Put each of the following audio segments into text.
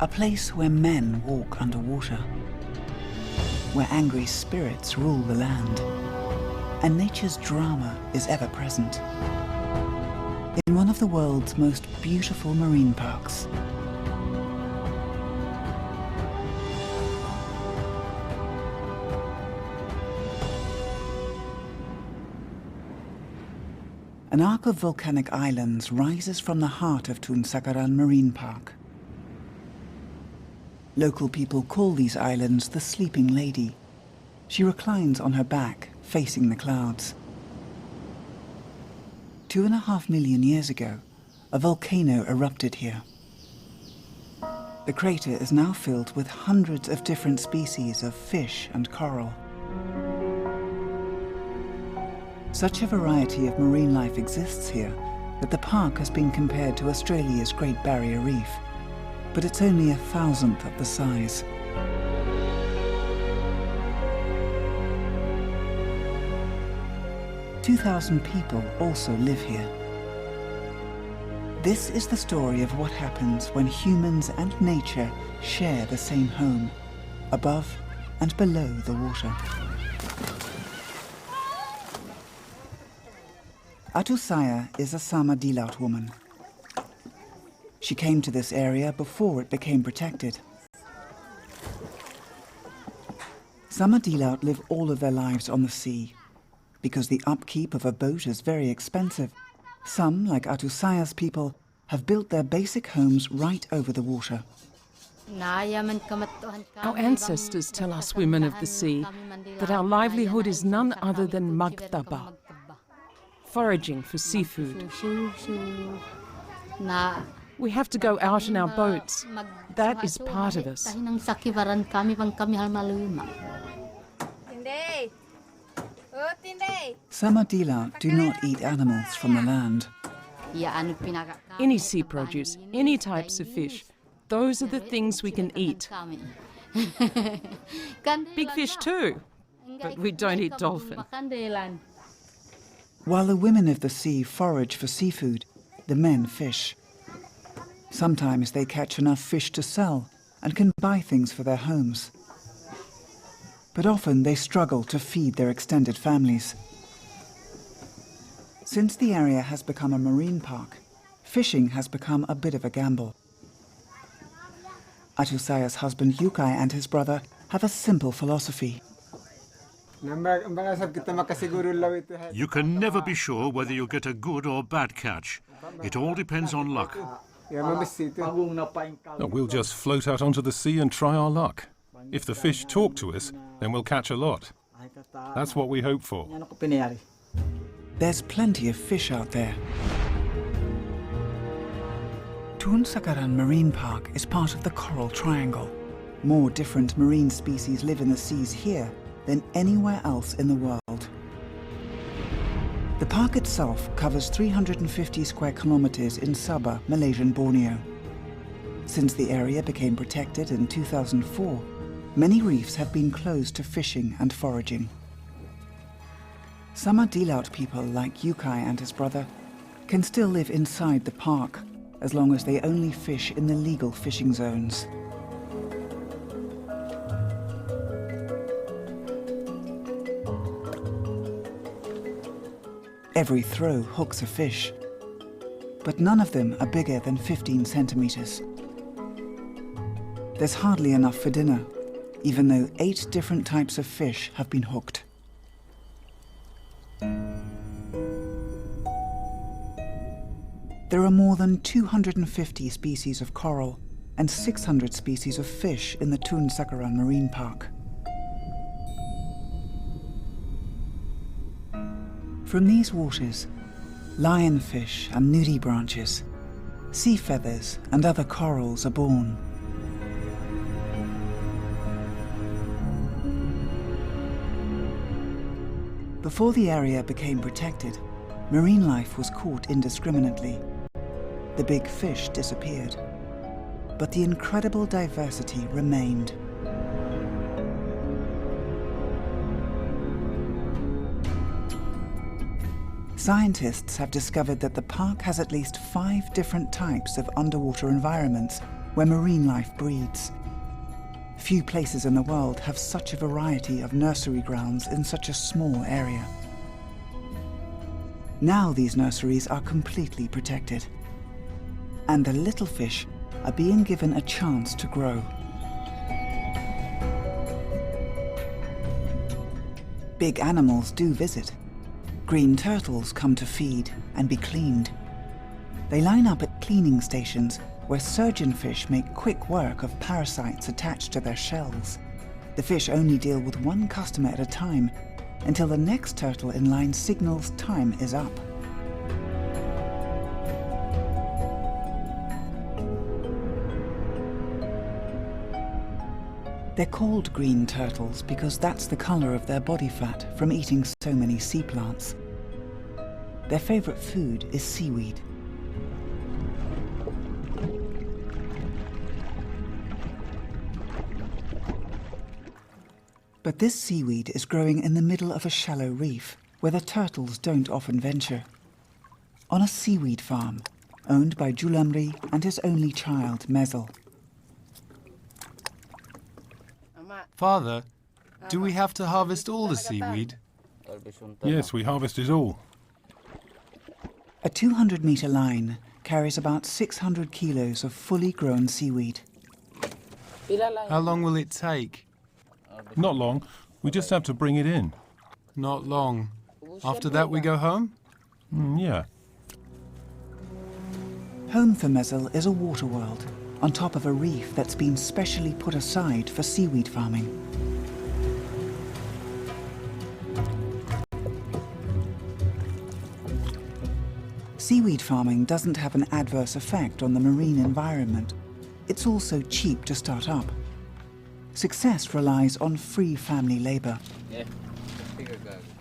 A place where men walk underwater, where angry spirits rule the land, and nature's drama is ever present. In one of the world's most beautiful marine parks. An arc of volcanic islands rises from the heart of Tun Sakaran Marine Park. Local people call these islands the Sleeping Lady. She reclines on her back, facing the clouds. 2.5 million years ago, a volcano erupted here. The crater is now filled with hundreds of different species of fish and coral. Such a variety of marine life exists here that the park has been compared to Australia's Great Barrier Reef, but it's only 1,000th of the size. "2,000 people also live here. This is the story of what happens when humans and nature share the same home, above and below the water. Atusaya is a Sama Dilaut woman. She came to this area before it became protected. Sama Dilaut live all of their lives on the sea. Because the upkeep of a boat is very expensive, some, like Atusaya's people, have built their basic homes right over the water. Our ancestors tell us women of the sea that our livelihood is none other than magtaba, foraging for seafood. We have to go out in our boats. That is part of us. Sama Dilaut do not eat animals from the land. Any sea produce, any types of fish, those are the things we can eat. Big fish too, but we don't eat dolphin. While the women of the sea forage for seafood, the men fish. Sometimes they catch enough fish to sell and can buy things for their homes. But often they struggle to feed their extended families. Since the area has become a marine park, fishing has become a bit of a gamble. Atusaya's husband Yukai and his brother have a simple philosophy. You can never be sure whether you'll get a good or bad catch. It all depends on luck. We'll just float out onto the sea and try our luck. If the fish talk to us, then we'll catch a lot. That's what we hope for. There's plenty of fish out there. Tunsakaran Marine Park is part of the Coral Triangle. More different marine species live in the seas here than anywhere else in the world. The park itself covers 350 square kilometers in Sabah, Malaysian Borneo. Since the area became protected in 2004, many reefs have been closed to fishing and foraging. Sama Dilaut people like Yukai and his brother can still live inside the park as long as they only fish in the legal fishing zones. Every throw hooks a fish, but none of them are bigger than 15 centimeters. There's hardly enough for dinner, even though 8 different types of fish have been hooked. There are more than 250 species of coral and 600 species of fish in the Tun Sakaran Marine Park. From these waters, lionfish and nudibranches, sea feathers and other corals are born. Before the area became protected, marine life was caught indiscriminately. The big fish disappeared, but the incredible diversity remained. Scientists have discovered that the park has at least 5 different types of underwater environments where marine life breeds. Few places in the world have such a variety of nursery grounds in such a small area. Now these nurseries are completely protected, and the little fish are being given a chance to grow. Big animals do visit. Green turtles come to feed and be cleaned. They line up at cleaning stations where surgeonfish make quick work of parasites attached to their shells. The fish only deal with one customer at a time until the next turtle in line signals time is up. They're called green turtles because that's the color of their body fat from eating so many sea plants. Their favorite food is seaweed. But this seaweed is growing in the middle of a shallow reef where the turtles don't often venture. On a seaweed farm, owned by Julamri and his only child, Mezel. Father, do we have to harvest all the seaweed? Yes, we harvest it all. A 200-metre line carries about 600 kilos of fully grown seaweed. How long will it take? Not long. We just have to bring it in. Not long. After that we go home? Yeah. Home for Mezel is a water world on top of a reef that's been specially put aside for seaweed farming. Seaweed farming doesn't have an adverse effect on the marine environment. It's also cheap to start up. Success relies on free family labour.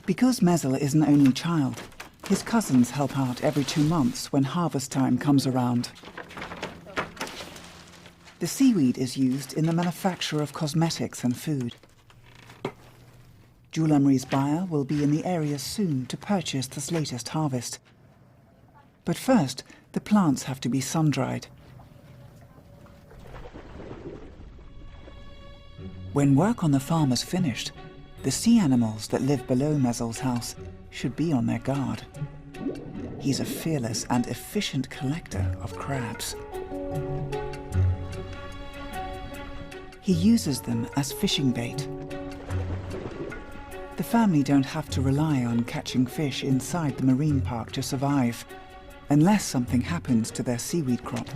Because Mezel is an only child, his cousins help out every 2 months when harvest time comes around. The seaweed is used in the manufacture of cosmetics and food. Julamri's buyer will be in the area soon to purchase this latest harvest. But first, the plants have to be sun-dried. When work on the farm is finished, the sea animals that live below Mezel's house should be on their guard. He's a fearless and efficient collector of crabs. He uses them as fishing bait. The family don't have to rely on catching fish inside the marine park to survive, unless something happens to their seaweed crop.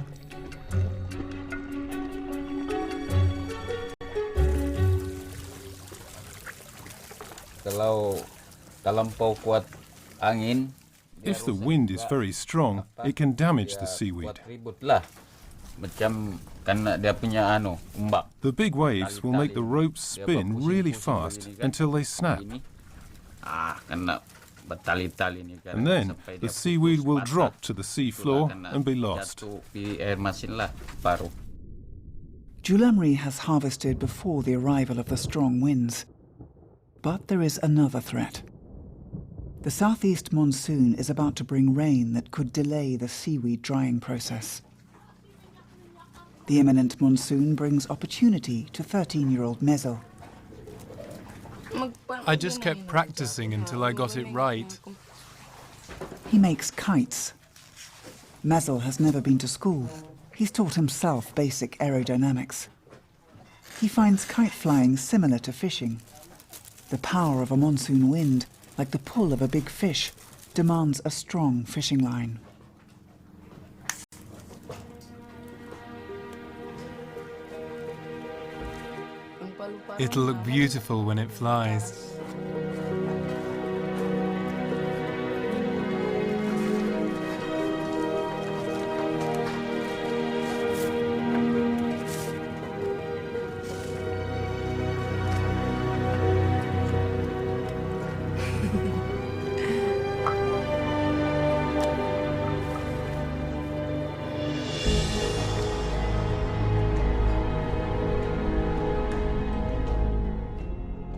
If the wind is very strong, it can damage the seaweed. The big waves will make the ropes spin really fast until they snap. And then the seaweed will drop to the sea floor and be lost. Julamri has harvested before the arrival of the strong winds. But there is another threat. The southeast monsoon is about to bring rain that could delay the seaweed drying process. The imminent monsoon brings opportunity to 13-year-old Mezel. I just kept practicing until I got it right. He makes kites. Mezel has never been to school. He's taught himself basic aerodynamics. He finds kite flying similar to fishing. The power of a monsoon wind, like the pull of a big fish, demands a strong fishing line. It'll look beautiful when it flies.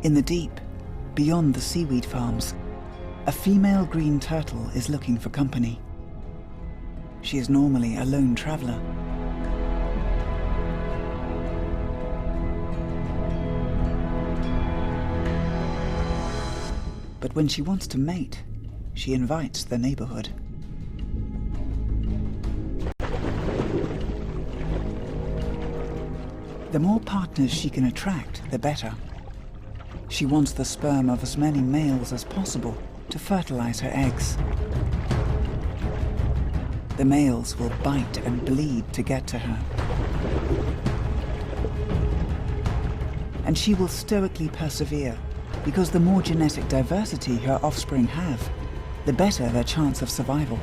In the deep, beyond the seaweed farms, a female green turtle is looking for company. She is normally a lone traveller. But when she wants to mate, she invites the neighborhood. The more partners she can attract, the better. She wants the sperm of as many males as possible to fertilize her eggs. The males will bite and bleed to get to her. And she will stoically persevere, because the more genetic diversity her offspring have, the better their chance of survival.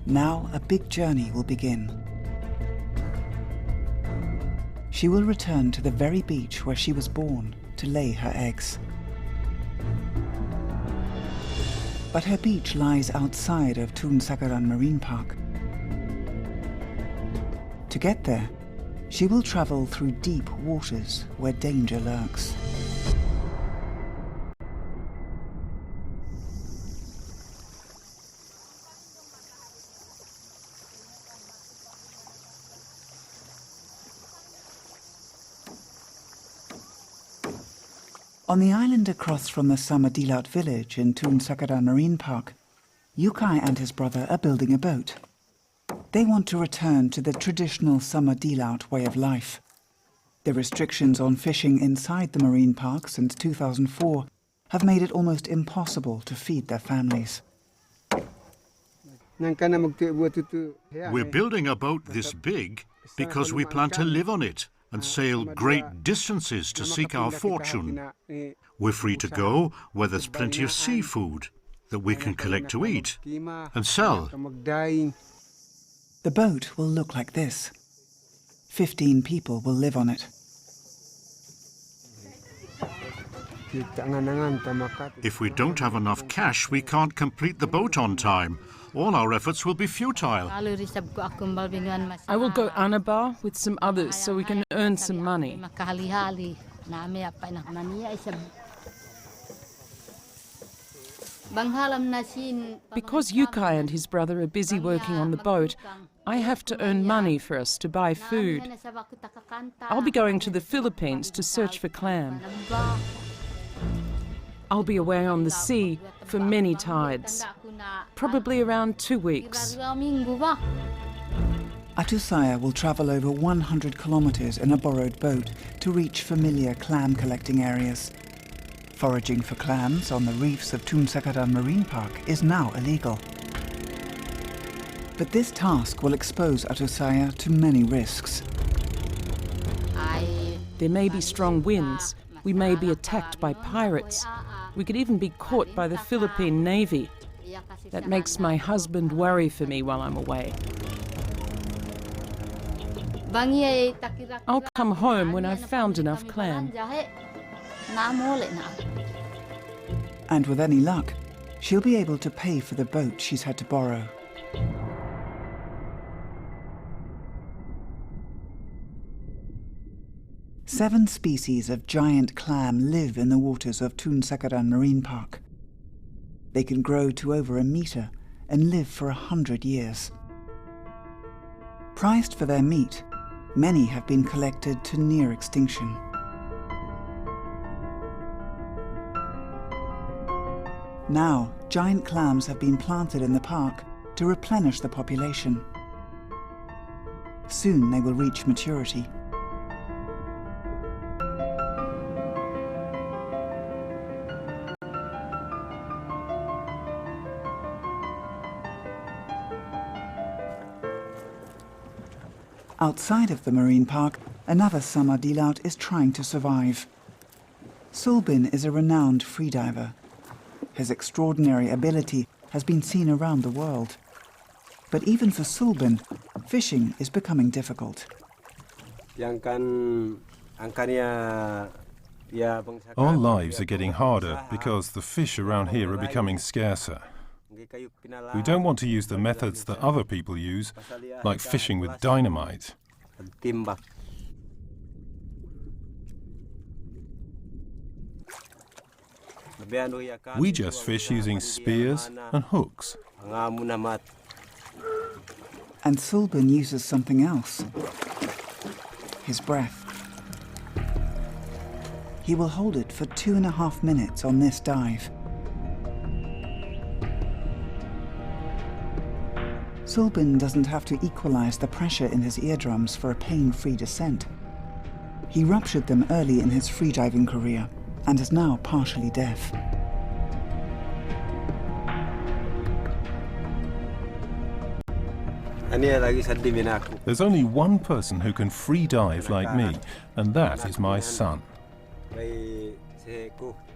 Now a big journey will begin. She will return to the very beach where she was born to lay her eggs. But her beach lies outside of Tun Sakaran Marine Park. To get there, she will travel through deep waters where danger lurks. On the island across from the summer deal-out village in Tun Sakaran Marine Park, Yukai and his brother are building a boat. They want to return to the traditional summer deal-out way of life. The restrictions on fishing inside the marine park since 2004 have made it almost impossible to feed their families. We're building a boat this big because we plan to live on it and sail great distances to seek our fortune. We're free to go where there's plenty of seafood that we can collect to eat and sell. The boat will look like this. 15 people will live on it. If we don't have enough cash, we can't complete the boat on time. All our efforts will be futile. I will go Anabar with some others so we can earn some money. Because Yukai and his brother are busy working on the boat, I have to earn money for us to buy food. I'll be going to the Philippines to search for clam. I'll be away on the sea for many tides, probably around 2 weeks. Atusaya will travel over 100 kilometers in a borrowed boat to reach familiar clam collecting areas. Foraging for clams on the reefs of Tunsakaran Marine Park is now illegal. But this task will expose Atusaya to many risks. There may be strong winds. We may be attacked by pirates. We could even be caught by the Philippine Navy. That makes my husband worry for me while I'm away. I'll come home when I've found enough clam. And with any luck, she'll be able to pay for the boat she's had to borrow. Seven species of giant clam live in the waters of Tun Sakaran Marine Park. They can grow to over 1 meter and live for 100 years. Prized for their meat, many have been collected to near extinction. Now, giant clams have been planted in the park to replenish the population. Soon they will reach maturity. Outside of the marine park, another summer deal-out is trying to survive. Sulbin is a renowned freediver. His extraordinary ability has been seen around the world. But even for Sulbin, fishing is becoming difficult. Our lives are getting harder because the fish around here are becoming scarcer. We don't want to use the methods that other people use, like fishing with dynamite. We just fish using spears and hooks. And Sulban uses something else. His breath. He will hold it for 2.5 minutes on this dive. Sulban doesn't have to equalize the pressure in his eardrums for a pain-free descent. He ruptured them early in his freediving career and is now partially deaf. There's only one person who can free dive like me, and that is my son.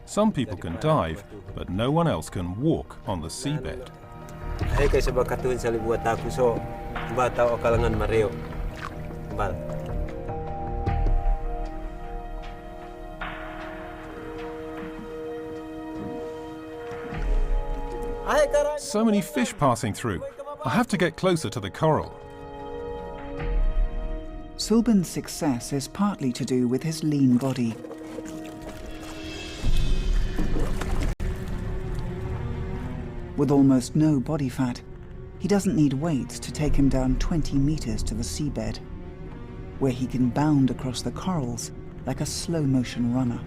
Some people can dive, but no one else can walk on the seabed. So many fish passing through. I have to get closer to the coral. Sulban's success is partly to do with his lean body. With almost no body fat, he doesn't need weights to take him down 20 meters to the seabed, where he can bound across the corals like a slow-motion runner.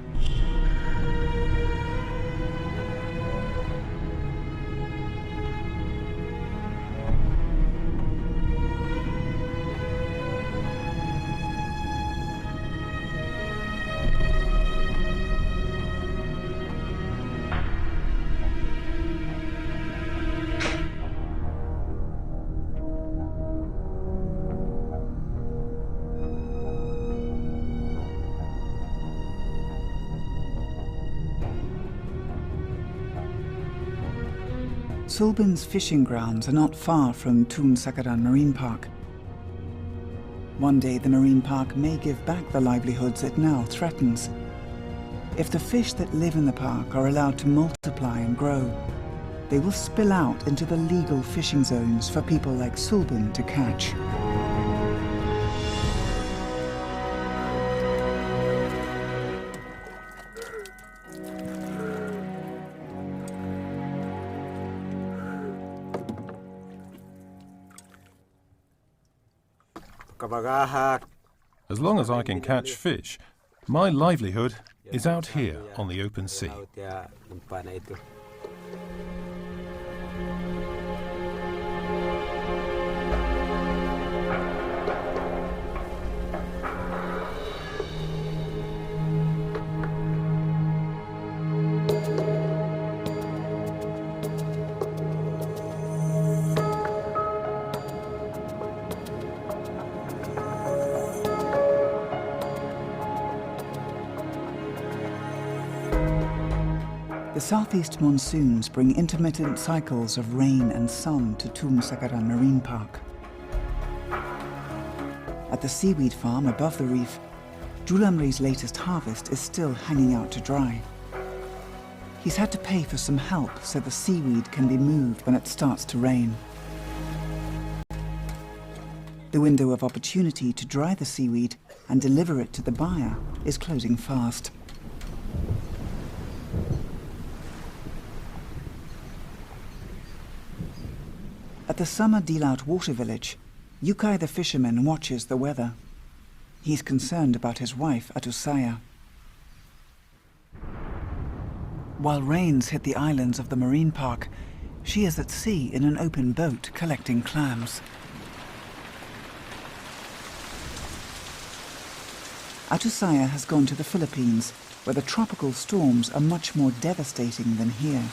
Sulban's fishing grounds are not far from Tun Sakaran Marine Park. One day the marine park may give back the livelihoods it now threatens. If the fish that live in the park are allowed to multiply and grow, they will spill out into the legal fishing zones for people like Sulban to catch. As long as I can catch fish, my livelihood is out here on the open sea. The southeast monsoons bring intermittent cycles of rain and sun to Tun Sakaran Marine Park. At the Seaweed Farm above the reef, Julamri's latest harvest is still hanging out to dry. He's had to pay for some help so the seaweed can be moved when it starts to rain. The window of opportunity to dry the seaweed and deliver it to the buyer is closing fast. At the summer deal-out water village, Yukai the fisherman watches the weather. He's concerned about his wife, Atusaya. While rains hit the islands of the marine park, she is at sea in an open boat collecting clams. Atusaya has gone to the Philippines, where the tropical storms are much more devastating than here.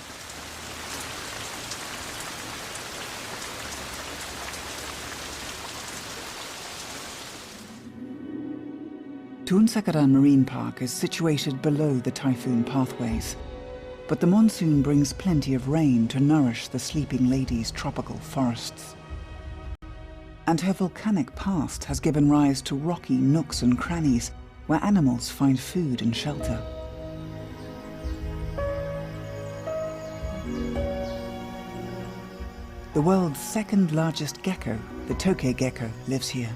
Tunsakaran Marine Park is situated below the typhoon pathways, but the monsoon brings plenty of rain to nourish the sleeping lady's tropical forests. And her volcanic past has given rise to rocky nooks and crannies where animals find food and shelter. The world's second largest gecko, the Toke Gecko, lives here.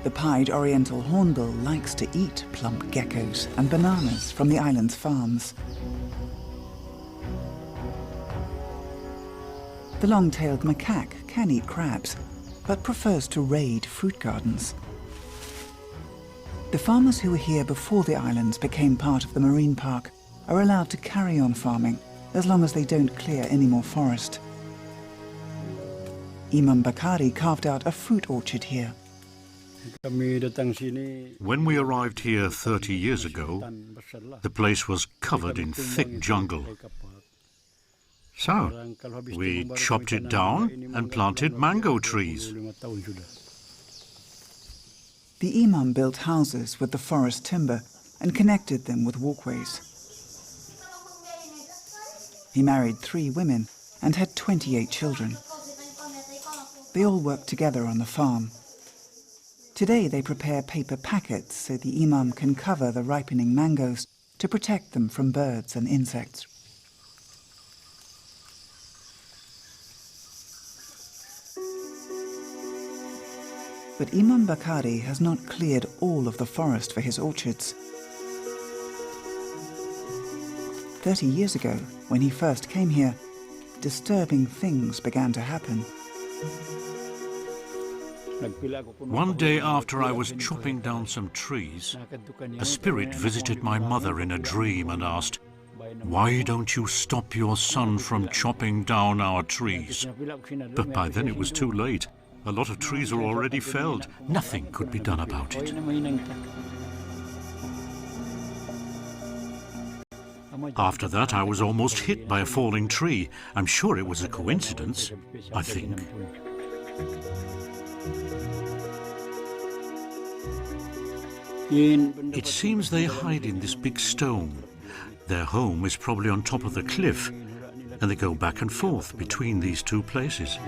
The pied oriental hornbill likes to eat plump geckos and bananas from the island's farms. The long-tailed macaque can eat crabs, but prefers to raid fruit gardens. The farmers who were here before the islands became part of the marine park are allowed to carry on farming as long as they don't clear any more forest. Imam Bakari carved out a fruit orchard here. When we arrived here 30 years ago, the place was covered in thick jungle. So, we chopped it down and planted mango trees. The Imam built houses with the forest timber and connected them with walkways. He married 3 women and had 28 children. They all worked together on the farm. Today they prepare paper packets so the Imam can cover the ripening mangoes to protect them from birds and insects. But Imam Bakari has not cleared all of the forest for his orchards. 30 years ago, when he first came here, disturbing things began to happen. One day after I was chopping down some trees, a spirit visited my mother in a dream and asked, "Why don't you stop your son from chopping down our trees?" But by then it was too late. A lot of trees were already felled. Nothing could be done about it. After that, I was almost hit by a falling tree. I'm sure it was a coincidence, I think. It seems they hide in this big stone. Their home is probably on top of the cliff, and they go back and forth between these two places.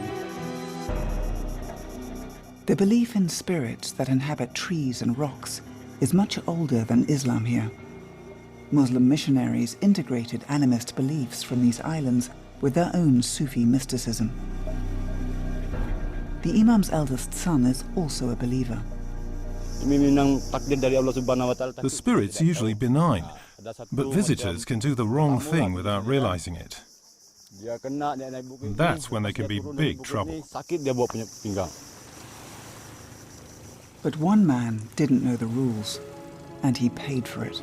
The belief in spirits that inhabit trees and rocks is much older than Islam here. Muslim missionaries integrated animist beliefs from these islands with their own Sufi mysticism. The Imam's eldest son is also a believer. The spirit's usually benign, but visitors can do the wrong thing without realizing it. And that's when they can be big trouble. But one man didn't know the rules, and he paid for it.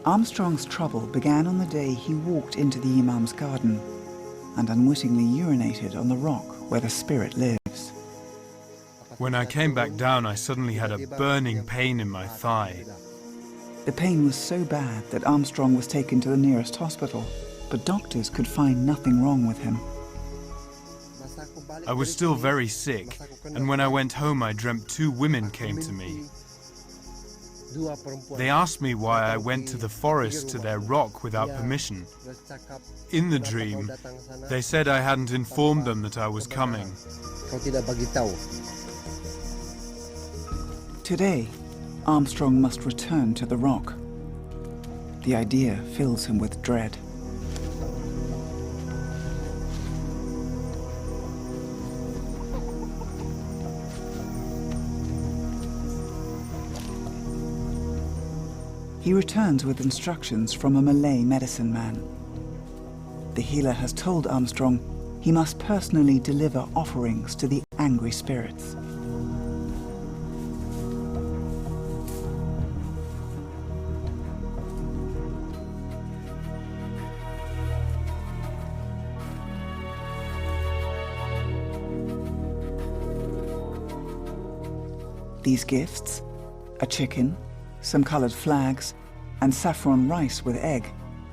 Armstrong's trouble began on the day he walked into the Imam's garden and unwittingly urinated on the rock where the spirit lives. When I came back down, I suddenly had a burning pain in my thigh. The pain was so bad that Armstrong was taken to the nearest hospital, but doctors could find nothing wrong with him. I was still very sick, and when I went home I dreamt 2 women came to me. They asked me why I went to the forest to their rock without permission. In the dream, they said I hadn't informed them that I was coming. Today, Armstrong must return to the rock. The idea fills him with dread. He returns with instructions from a Malay medicine man. The healer has told Armstrong he must personally deliver offerings to the angry spirits. These gifts, a chicken, some colored flags, and saffron rice with egg,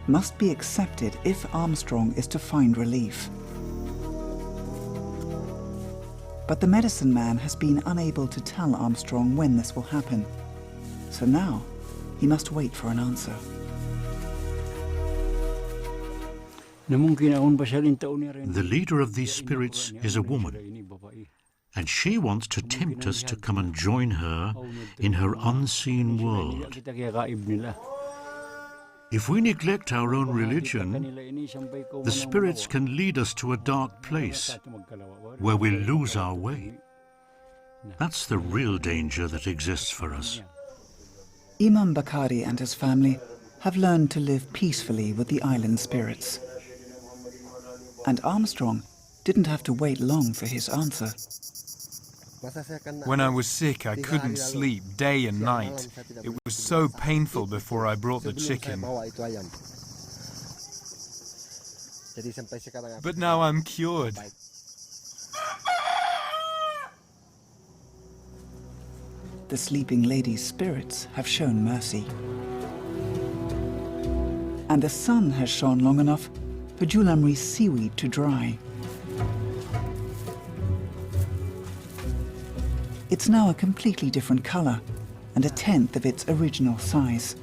must be accepted if Armstrong is to find relief. But the medicine man has been unable to tell Armstrong when this will happen. So now, he must wait for an answer. The leader of these spirits is a woman, and she wants to tempt us to come and join her in her unseen world. If we neglect our own religion, the spirits can lead us to a dark place where we lose our way. That's the real danger that exists for us. Imam Bakari and his family have learned to live peacefully with the island spirits. And Armstrong didn't have to wait long for his answer. When I was sick, I couldn't sleep day and night. It was so painful before I brought the chicken. But now I'm cured. The sleeping lady's spirits have shown mercy. And the sun has shone long enough for Julamri's seaweed to dry. It's now a completely different colour and a tenth of its original size.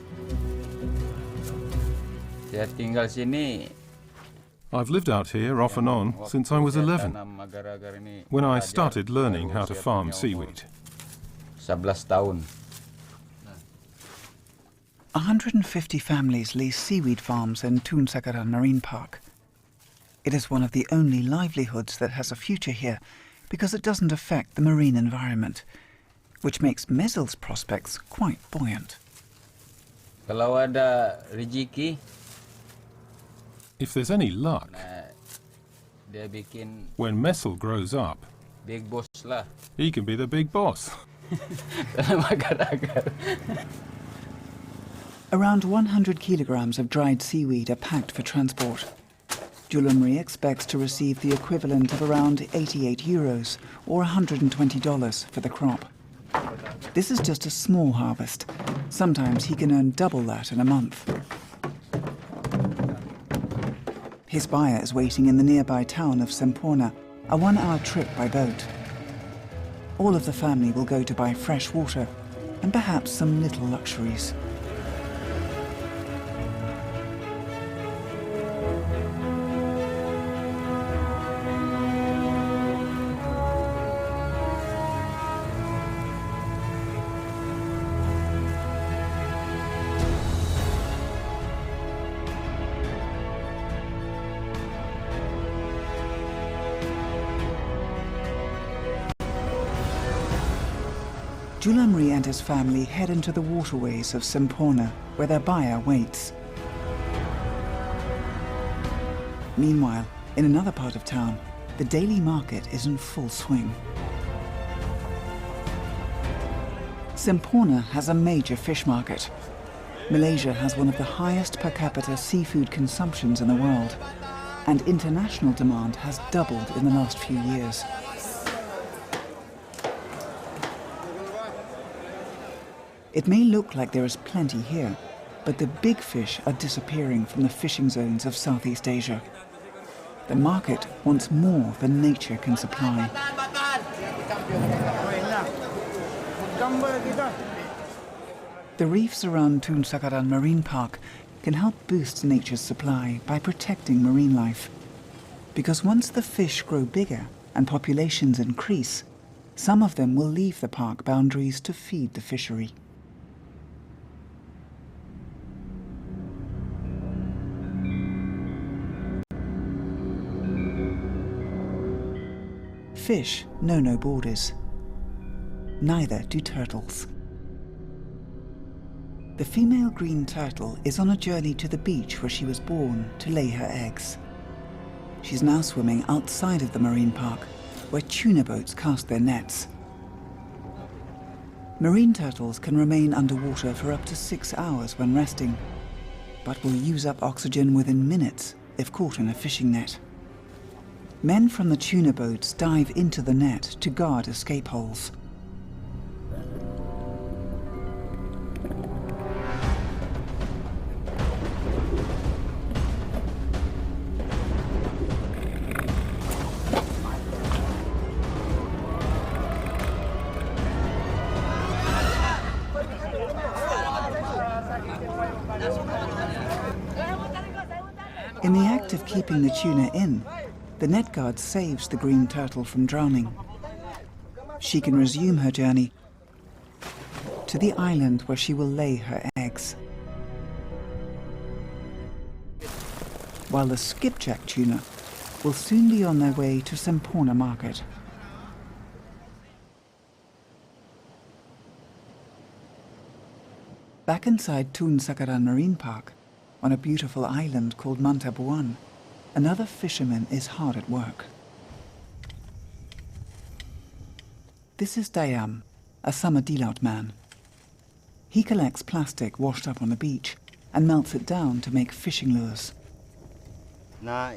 I've lived out here off and on since I was 11, when I started learning how to farm seaweed. 150 families lease seaweed farms in Tun Sakaran Marine Park. It is one of the only livelihoods that has a future here because it doesn't affect the marine environment, which makes Mezel's prospects quite buoyant. If there's any luck, when Mezel grows up, he can be the big boss. Around 100 kilograms of dried seaweed are packed for transport. Julamri expects to receive the equivalent of around 88 euros or $120 for the crop. This is just a small harvest. Sometimes he can earn double that in a month. His buyer is waiting in the nearby town of Semporna, a 1-hour trip by boat. All of the family will go to buy fresh water and perhaps some little luxuries. Julamri and his family head into the waterways of Semporna, where their buyer waits. Meanwhile, in another part of town, the daily market is in full swing. Semporna has a major fish market. Malaysia has one of the highest per capita seafood consumptions in the world, and international demand has doubled in the last few years. It may look like there is plenty here, but the big fish are disappearing from the fishing zones of Southeast Asia. The market wants more than nature can supply. The reefs around Tun Sakaran Marine Park can help boost nature's supply by protecting marine life. Because once the fish grow bigger and populations increase, some of them will leave the park boundaries to feed the fishery. Fish know no borders. Neither do turtles. The female green turtle is on a journey to the beach where she was born to lay her eggs. She's now swimming outside of the marine park, where tuna boats cast their nets. Marine turtles can remain underwater for up to 6 hours when resting, but will use up oxygen within minutes if caught in a fishing net. Men from the tuna boats dive into the net to guard escape holes. In the act of keeping the tuna in, the net guard saves the green turtle from drowning. She can resume her journey to the island where she will lay her eggs. while the skipjack tuna will soon be on their way to Semporna market. Back inside Tun Sakaran Marine Park, on a beautiful island called Mantabuan, another fisherman is hard at work. This is Dayam, a summer deal-out man. He collects plastic washed up on the beach and melts it down to make fishing lures. I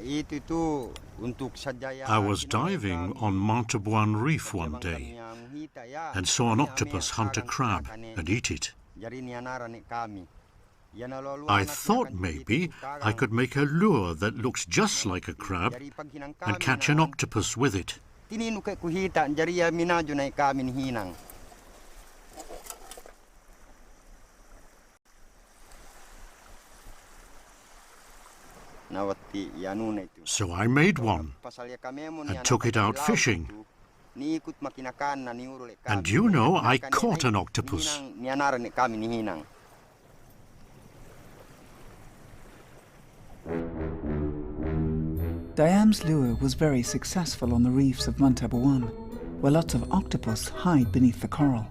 was diving on Mantabuan Reef one day and saw an octopus hunt a crab and eat it. I thought maybe I could make a lure that looks just like a crab and catch an octopus with it. So I made one and took it out fishing. And you know, I caught an octopus. Dayam's lure was very successful on the reefs of Mantabuan, where lots of octopus hide beneath the coral.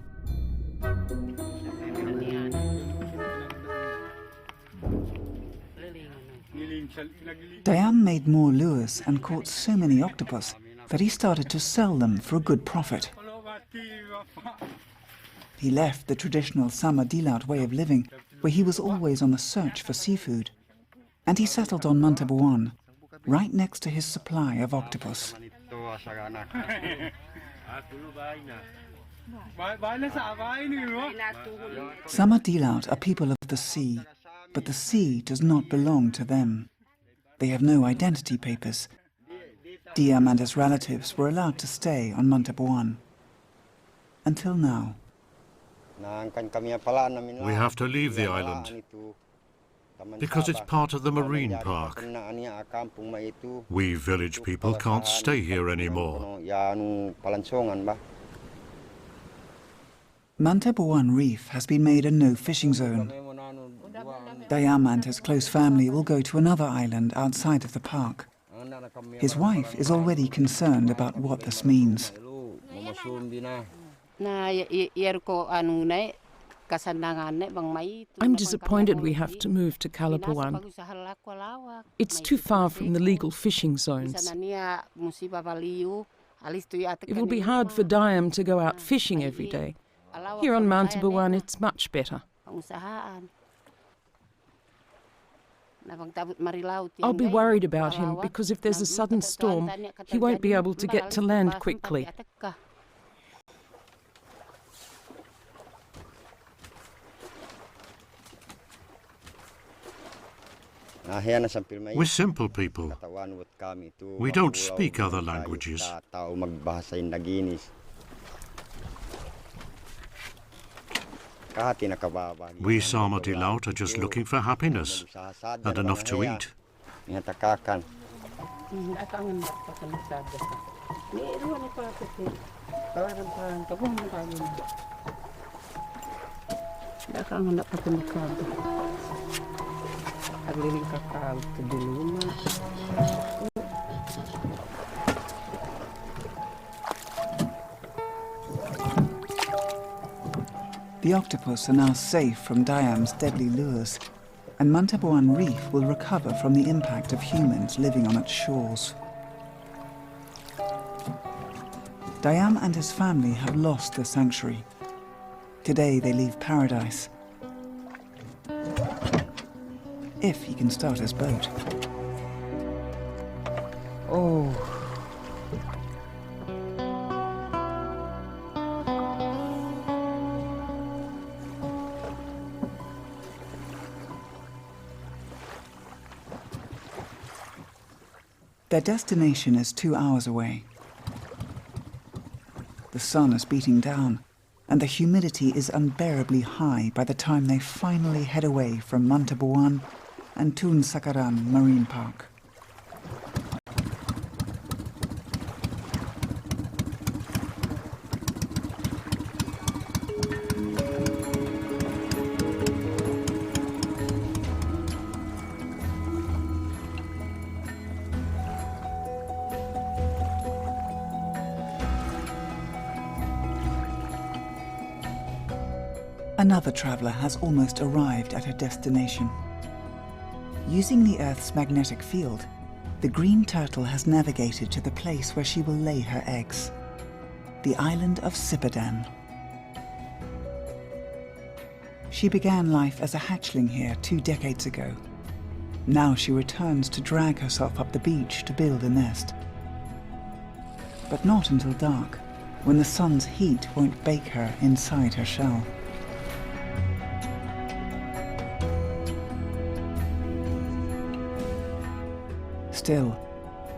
Dayam made more lures and caught so many octopus that he started to sell them for a good profit. He left the traditional summer deal-out way of living, where he was always on the search for seafood, and he settled on Mantabuan, right next to his supply of octopus. Summer deal-out are people of the sea, but the sea does not belong to them. They have no identity papers. Dayam and his relatives were allowed to stay on Mantabuan. Until now. We have to leave the island because it's part of the marine park. We village people can't stay here anymore. Mantabuan Reef has been made a no-fishing zone. Dayam and his close family will go to another island outside of the park. His wife is already concerned about what this means. I'm disappointed we have to move to Kalapuan. It's too far from the legal fishing zones. It will be hard for Dayam to go out fishing every day. Here on Mantabuan, it's much better. I'll be worried about him because if there's a sudden storm, he won't be able to get to land quickly. We're simple people. We don't speak other languages. We Sama Dilaut are just looking for happiness and enough to eat. The octopus are now safe from Dayam's deadly lures, and Mantabuan Reef will recover from the impact of humans living on its shores. Dayam and his family have lost their sanctuary. Today they leave paradise. If he can start his boat. Oh. Their destination is 2 hours away. The sun is beating down, and the humidity is unbearably high by the time they finally head away from Mantabuan and Tun Sakaran Marine Park. Another traveller has almost arrived at her destination. Using the Earth's magnetic field, the green turtle has navigated to the place where she will lay her eggs, the island of Sipadan. She began life as a hatchling here 2 decades ago. Now she returns to drag herself up the beach to build a nest. But not until dark, when the sun's heat won't bake her inside her shell. Still,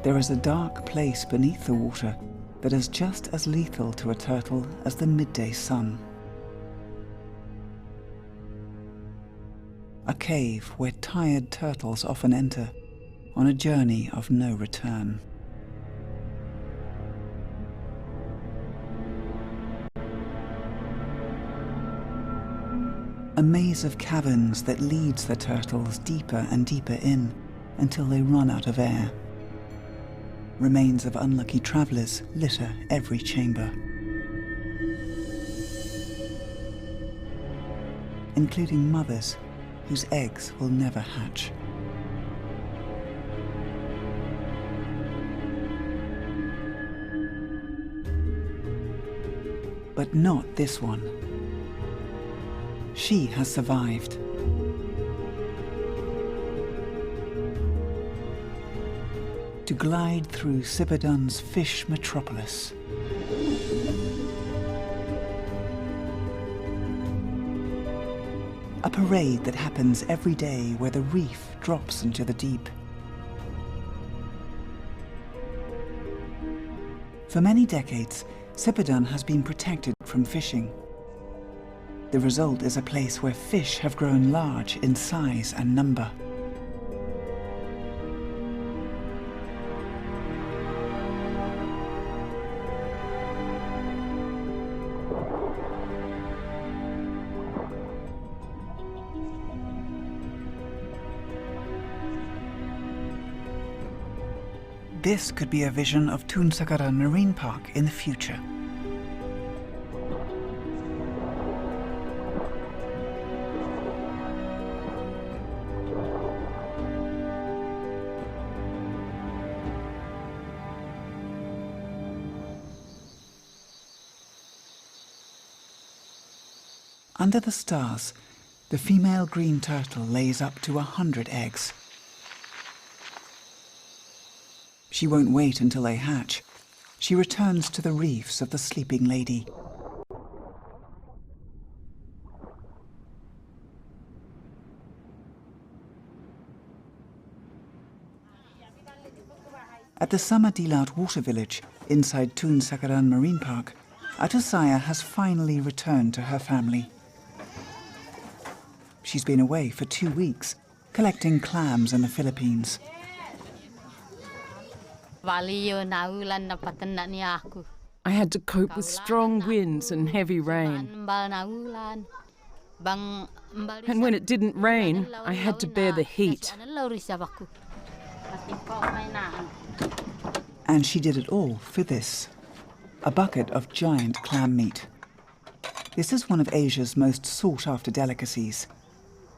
there is a dark place beneath the water that is just as lethal to a turtle as the midday sun. A cave where tired turtles often enter on a journey of no return. A maze of caverns that leads the turtles deeper and deeper in until they run out of air. Remains of unlucky travellers litter every chamber, including mothers whose eggs will never hatch. But not this one. She has survived. To glide through Sipadan's fish metropolis. A parade that happens every day where the reef drops into the deep. For many decades, Sipadan has been protected from fishing. The result is a place where fish have grown large in size and number. This could be a vision of Tun Sakaran Marine Park in the future. Under the stars, the female green turtle lays up to 100 eggs. She won't wait until they hatch. She returns to the reefs of the sleeping lady. At the Samadilat water village inside Tun Sakaran Marine Park, Atusaya has finally returned to her family. She's been away for 2 weeks, collecting clams in the Philippines. I had to cope with strong winds and heavy rain. And when it didn't rain, I had to bear the heat. And she did it all for this, a bucket of giant clam meat. This is one of Asia's most sought-after delicacies.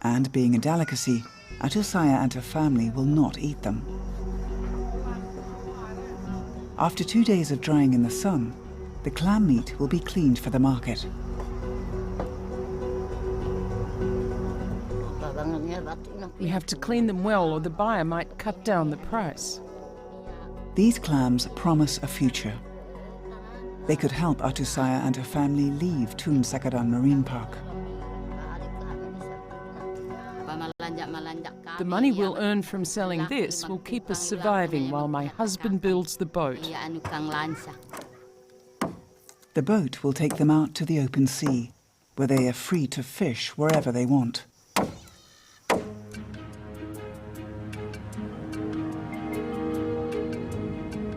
And being a delicacy, Atusaya and her family will not eat them. After 2 days of drying in the sun, the clam meat will be cleaned for the market. We have to clean them well or the buyer might cut down the price. These clams promise a future. They could help Atusaya and her family leave Tun Sakaran Marine Park. The money we'll earn from selling this will keep us surviving while my husband builds the boat. The boat will take them out to the open sea, where they are free to fish wherever they want.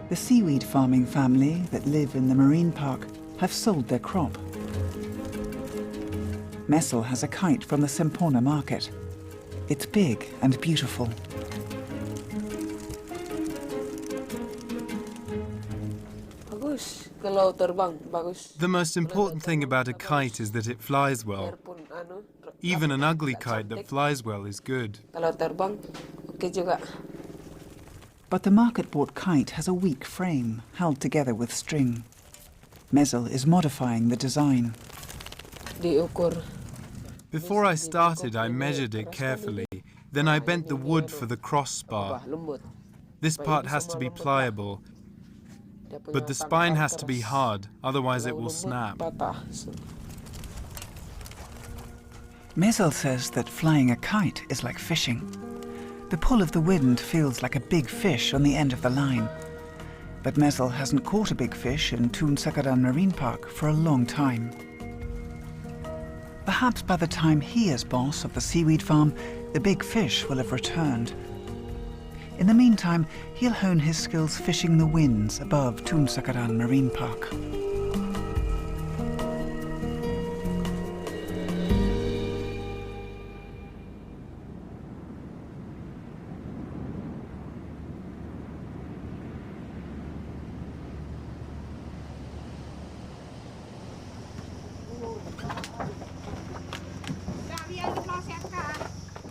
The seaweed farming family that live in the marine park have sold their crop. Messel has a kite from the Sempona market. It's big and beautiful. The most important thing about a kite is that it flies well. Even an ugly kite that flies well is good. Kalau terbang, oke juga. But the market-bought kite has a weak frame held together with string. Mezel is modifying the design. Diukur. Before I started, I measured it carefully. Then I bent the wood for the crossbar. This part has to be pliable, but the spine has to be hard, otherwise it will snap. Mezel says that flying a kite is like fishing. The pull of the wind feels like a big fish on the end of the line. But Mezel hasn't caught a big fish in Tun Sakaran Marine Park for a long time. Perhaps by the time he is boss of the Seaweed Farm, the big fish will have returned. In the meantime, he'll hone his skills fishing the winds above Tun Sakaran Marine Park.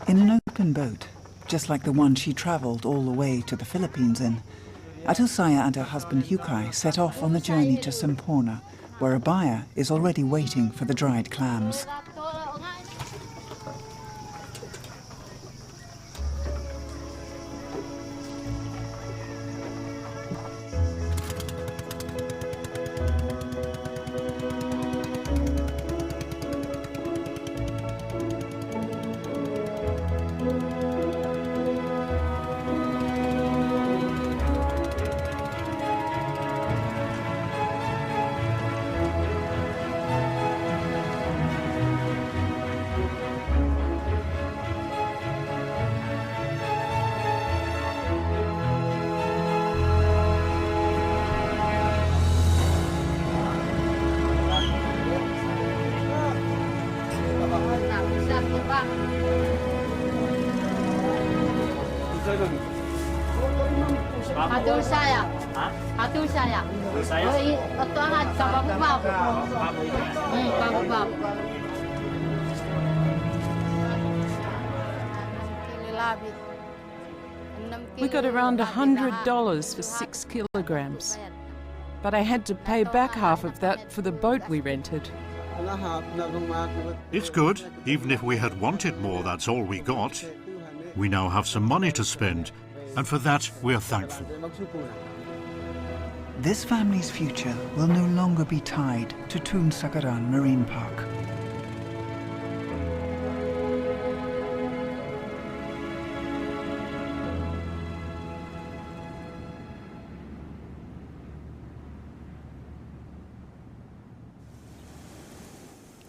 In an open boat, just like the one she travelled all the way to the Philippines in, Atusaya and her husband Yukai set off on the journey to Semporna, where a buyer is already waiting for the dried clams. We got around $100 for 6 kilograms. But I had to pay back half of that for the boat we rented. It's good. Even if we had wanted more, that's all we got. We now have some money to spend, and for that we are thankful. This family's future will no longer be tied to Tun Sakaran Marine Park.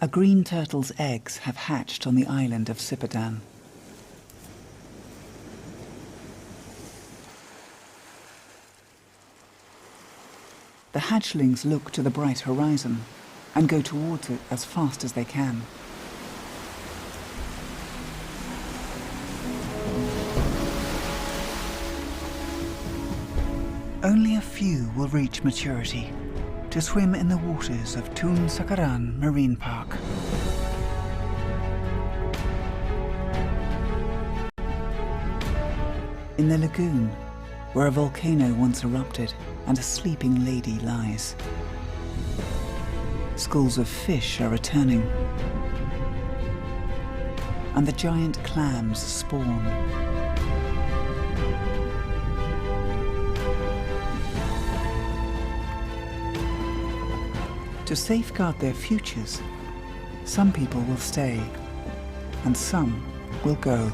A green turtle's eggs have hatched on the island of Sipadan. The hatchlings look to the bright horizon and go towards it as fast as they can. Only a few will reach maturity to swim in the waters of Tun Sakaran Marine Park. In the lagoon, where a volcano once erupted and a sleeping lady lies, schools of fish are returning, and the giant clams spawn. To safeguard their futures, some people will stay, and some will go.